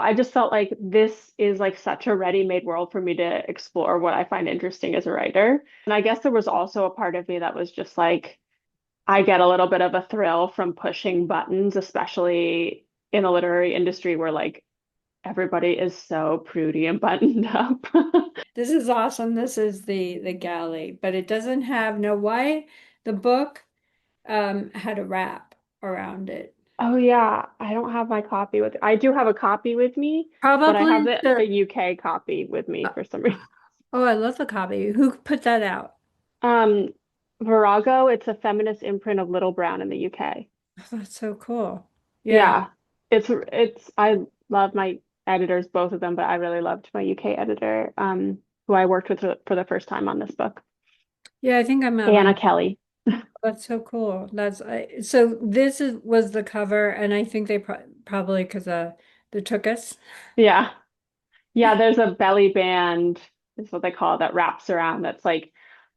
I just felt like this is like such a ready-made world for me to explore what I find interesting as a writer. And I guess there was also a part of me that was just like, I get a little bit of a thrill from pushing buttons, especially in the literary industry where like everybody is so prudy and buttoned up. This is awesome. This is the galley, but it doesn't have no why the book had a wrap around it. Oh yeah, I don't have my copy with I do have a copy with me, but I have Probably the the UK copy with me for some reason. oh, I love the copy. Who put that out? Um, Virago, it's a feminist imprint of Little Brown in the UK. Oh, that's so cool. Yeah. Yeah, it's I love my editors, both of them, but I really loved my UK editor, who I worked with for the first time on this book, Yeah, I think I met Anna one. Kelly. That's so cool. So this is was the cover, and I think they probably because the took us. Yeah. Yeah, there's a belly band, is what they call it, that wraps around. That's like,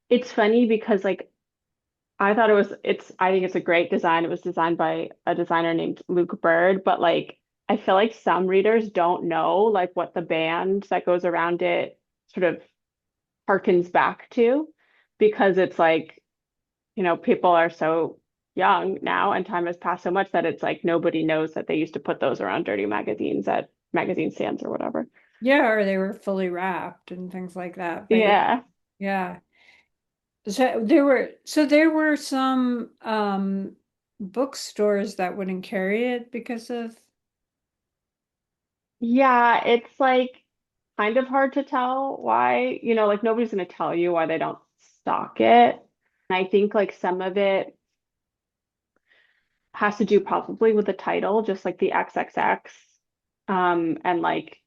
it's funny because like I think it's a great design. It was designed by a designer named Luke Bird, but like I feel like some readers don't know like what the band that goes around it sort of harkens back to because it's like, people are so young now and time has passed so much that it's like nobody knows that they used to put those around dirty magazines at magazine stands or whatever. Yeah, or they were fully wrapped and things like that. But yeah, Yeah. yeah. So there were some bookstores that wouldn't carry it because of Yeah, it's like kind of hard to tell why, like nobody's going to tell you why they don't stock it. And I think like some of it has to do probably with the title, just like the XXX, and like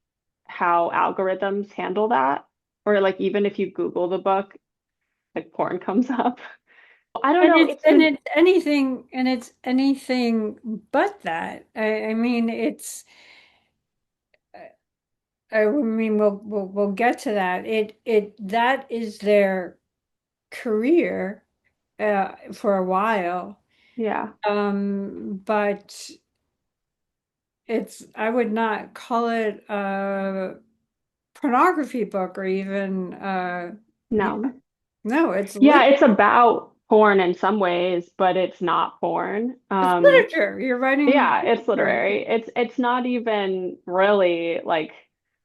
how algorithms handle that. Or like even if you Google the book, like porn comes up. I don't know. It's been, and it's anything but that. I mean I mean we'll get to that. It that is their career for a while. yeah. But it's I would not call it a pornography book or even yeah, No. no, it's Yeah, it's about porn in some ways, but it's not porn. it's literature. You're writing Yeah, it's literature. literary. It's not even really like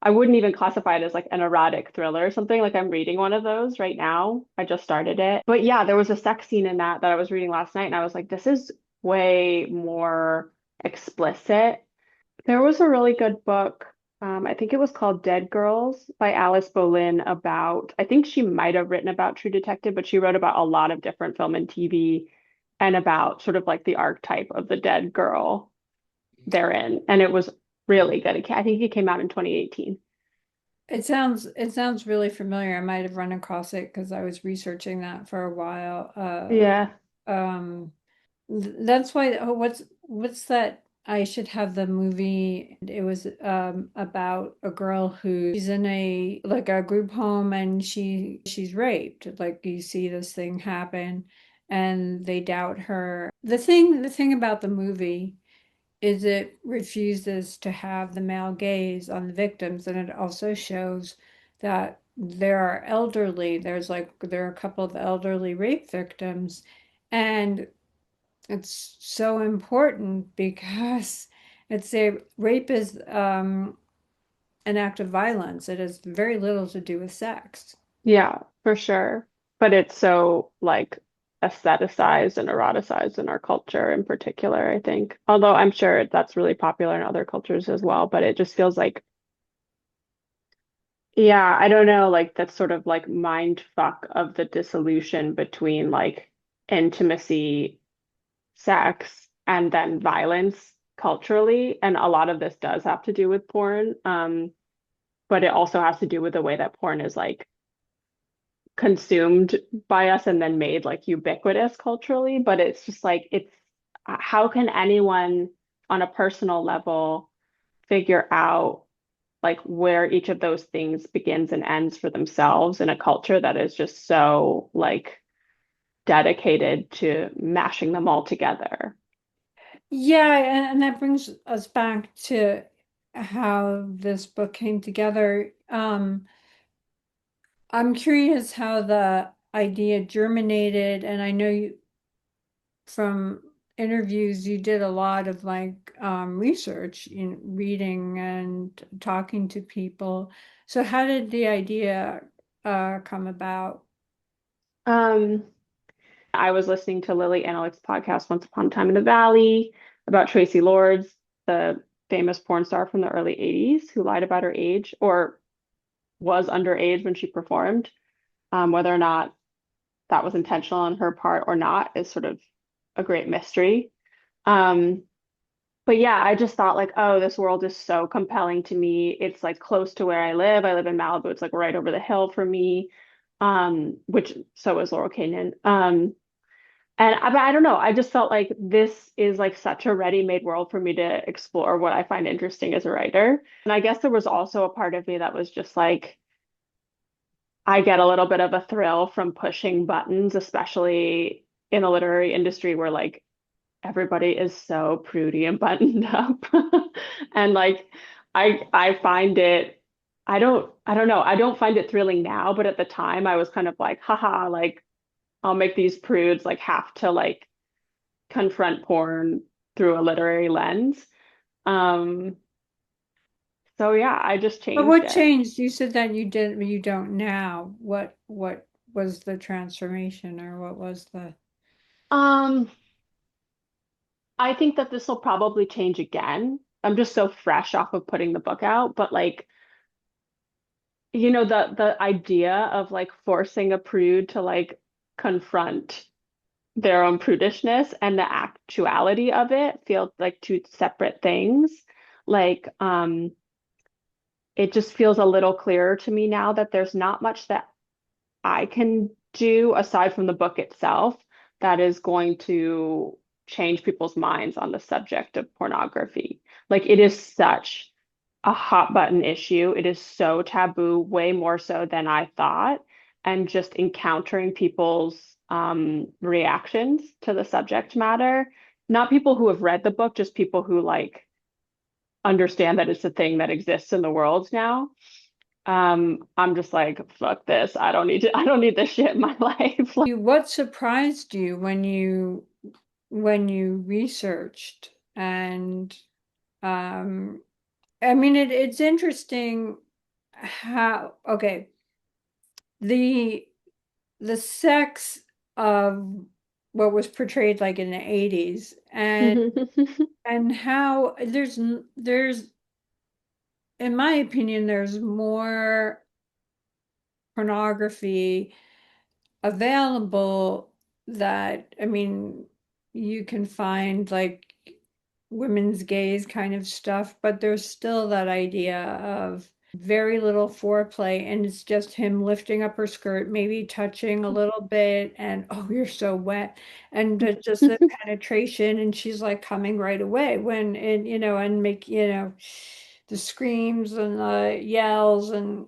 I wouldn't even classify it as like an erotic thriller or something. Like I'm reading one of those right now. I just started it. But yeah, there was a sex scene in that I was reading last night and I was like, this is way more explicit. There was a really good book. I think it was called Dead Girls by Alice Boleyn about, I think she might have written about True Detective, but she wrote about a lot of different film and TV and about sort of like the archetype of the dead girl therein. And it was really good. I think it came out in 2018. It sounds really familiar. I might have run across it because I was researching that for a while. Yeah. Um, that's why. Oh, what's that? I should have the movie. It was about a girl who she's in a like a group home and she's raped. Like you see this thing happen, and they doubt her. The thing about the movie is it refuses to have the male gaze on the victims, and it also shows that there are elderly. There are a couple of elderly rape victims, and it's so important because it's a rape is an act of violence. It has very little to do with sex. Yeah, for sure. But it's so like aestheticized and eroticized in our culture in particular, I think. Although I'm sure that's really popular in other cultures as well, but it just feels like, yeah, I don't know, like that sort of like mind fuck of the dissolution between like intimacy, sex, and then violence culturally. And a lot of this does have to do with porn. But it also has to do with the way that porn is like consumed by us and then made like ubiquitous culturally. But it's just like it's how can anyone on a personal level figure out like where each of those things begins and ends for themselves in a culture that is just so like dedicated to mashing them all together. Yeah, and that brings us back to how this book came together. I'm curious how the idea germinated, and I know you from interviews you did a lot of like research in reading and talking to people. So how did the idea come about? Um, I was listening to Lily Analytics podcast Once Upon a Time in the Valley about Tracy Lords, the famous porn star from the early 80s who lied about her age or was underage when she performed. Whether or not that was intentional on her part or not is sort of a great mystery. Um, but yeah, I just thought like, oh, this world is so compelling to me. It's like close to where I live. I live in Malibu. It's like right over the hill from me. Which so is Laurel Canyon. But I don't know. I just felt like this is like such a ready-made world for me to explore what I find interesting as a writer. And I guess there was also a part of me that was just like, I get a little bit of a thrill from pushing buttons, especially in the literary industry where like everybody is so prudy and buttoned up. And like I find it I don't know, I don't find it thrilling now, but at the time I was kind of like, haha, like I'll make these prudes like have to like confront porn through a literary lens. Um, so yeah, I just But changed what it. changed? You said that you don't now. What was the transformation, or what was the Um, I think that this will probably change again. I'm just so fresh off of putting the book out, but like, the idea of like forcing a prude to like confront their own prudishness and the actuality of it feel like two separate things. Like, it just feels a little clearer to me now that there's not much that I can do aside from the book itself that is going to change people's minds on the subject of pornography. Like it is such a hot button issue. It is so taboo, way more so than I thought. And just encountering people's reactions to the subject matter, not people who have read the book, just people who like understand that it's a thing that exists in the world now. I'm just like, fuck this. I don't need this shit in my life. what surprised you when you researched and um I mean it's interesting how okay the the sex of what was portrayed like in the 80s and how there's in my opinion there's more pornography available that I mean you can find like women's gaze kind of stuff, but there's still that idea of very little foreplay and it's just him lifting up her skirt, maybe touching a little bit and oh you're so wet and just the penetration and she's like coming right away when and and make the screams and the yells and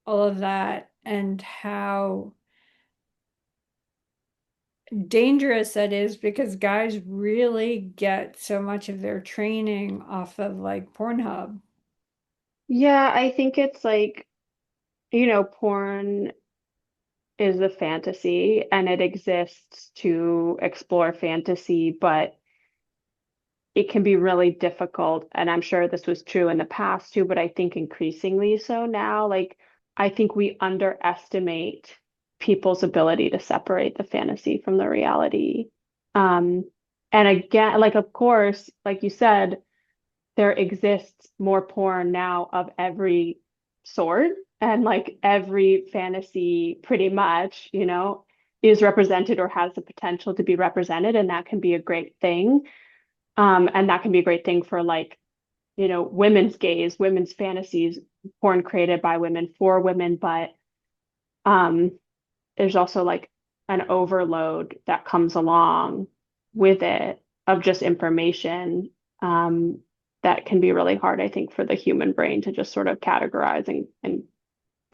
all of that and how dangerous that is because guys really get so much of their training off of like Pornhub. Yeah, I think it's like, porn is a fantasy and it exists to explore fantasy, but it can be really difficult. And I'm sure this was true in the past too, but I think increasingly so now. Like, I think we underestimate people's ability to separate the fantasy from the reality. Um, and again, like, of course, like you said, there exists more porn now of every sort, and like every fantasy pretty much, is represented or has the potential to be represented, and that can be a great thing. And that can be a great thing for like, women's gaze, women's fantasies, porn created by women for women, but um there's also like an overload that comes along with it of just information um, that can be really hard, I think, for the human brain to just sort of categorize and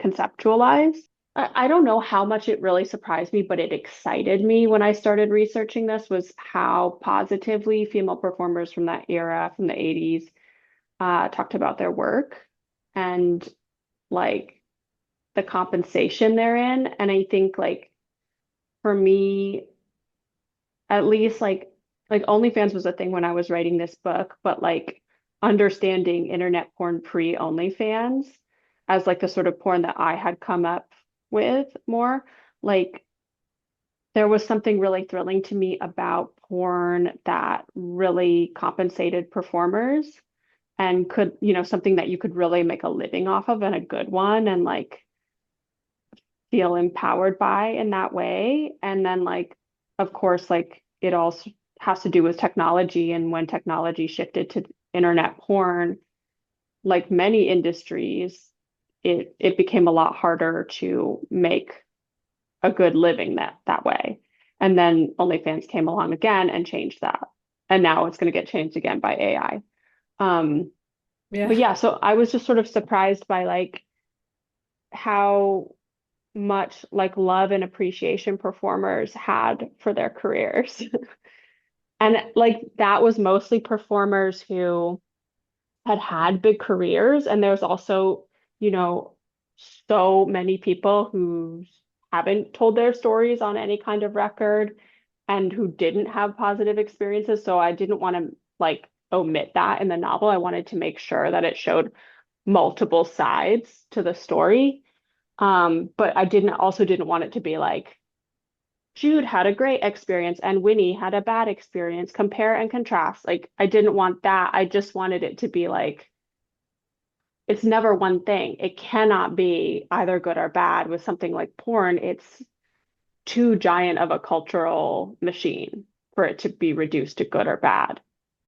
conceptualize. I don't know how much it really surprised me, but it excited me when I started researching this was how positively female performers from that era, from the 80s, talked about their work and like the compensation therein. And I think like for me, at least like OnlyFans was a thing when I was writing this book, but like understanding internet porn pre OnlyFans as like the sort of porn that I had come up with more, like there was something really thrilling to me about porn that really compensated performers and could, something that you could really make a living off of and a good one and like feel empowered by in that way. And then like, of course, like it all has to do with technology. And when technology shifted to internet porn, like many industries, it became a lot harder to make a good living that way. And then OnlyFans came along again and changed that. And now it's going to get changed again by AI. Um, but Yeah. yeah, so I was just sort of surprised by like how much like love and appreciation performers had for their careers. And like that was mostly performers who had big careers. And there's also, you know, so many people who haven't told their stories on any kind of record and who didn't have positive experiences. So I didn't want to like omit that in the novel. I wanted to make sure that it showed multiple sides to the story. But I didn't want it to be like Jude had a great experience and Winnie had a bad experience. Compare and contrast. Like I didn't want that. I just wanted it to be like it's never one thing. It cannot be either good or bad with something like porn. It's too giant of a cultural machine for it to be reduced to good or bad.